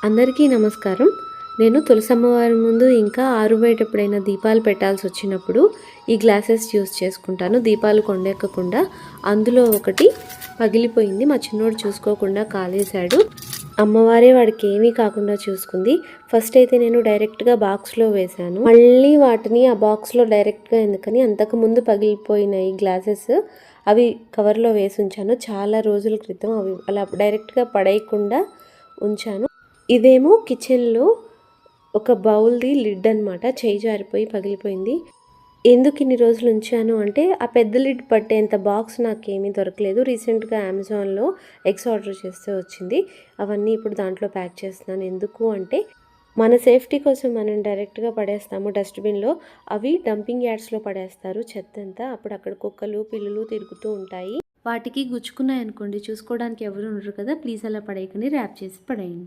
అందరికీ నమస్కారం. నేను తులసమ్మవారి ముందు ఇంకా ఆరు బయట ఎప్పుడైనా దీపాలు పెట్టాల్సి వచ్చినప్పుడు ఈ గ్లాసెస్ యూస్ చేసుకుంటాను. దీపాలు కొండెక్కకుండా. అందులో ఒకటి పగిలిపోయింది. మా చిన్నోడు చూసుకోకుండా కాలేశాడు. అమ్మవారే వాడికి ఏమీ కాకుండా చూసుకుంది. ఫస్ట్ అయితే నేను డైరెక్ట్గా బాక్స్లో వేశాను. మళ్ళీ వాటిని ఆ బాక్స్లో డైరెక్ట్గా ఎందుకని అంతకుముందు పగిలిపోయినాయి గ్లాసెస్, అవి కవర్లో వేసి ఉంచాను. చాలా రోజుల క్రితం అవి అలా డైరెక్ట్గా పడేయకుండా ఉంచాను. ఇదేమో కిచెన్లో ఒక బౌల్ది లిడ్ అనమాట. చేయి జారిపోయి పగిలిపోయింది. ఎందుకు ఇన్ని రోజులు ఉంచాను అంటే ఆ పెద్ద లిడ్ పట్టేంత బాక్స్ నాకేమీ దొరకలేదు. రీసెంట్గా అమెజాన్లో ఎగ్స్ ఆర్డర్ చేస్తే వచ్చింది. అవన్నీ ఇప్పుడు దాంట్లో ప్యాక్ చేస్తున్నాను. ఎందుకు అంటే మన సేఫ్టీ కోసం మనం డైరెక్ట్గా పడేస్తాము డస్ట్బిన్లో. అవి డంపింగ్ యార్డ్స్లో పడేస్తారు చెత్త అంతా. అప్పుడు అక్కడ కుక్కలు పిల్లులు తిరుగుతూ ఉంటాయి. వాటికి గుచ్చుకున్నాయి అనుకోండి, చూసుకోవడానికి ఎవరు ఉండరు కదా. ప్లీజ్ అలా పడేయకండి, ర్యాప్ చేసి పడేయండి.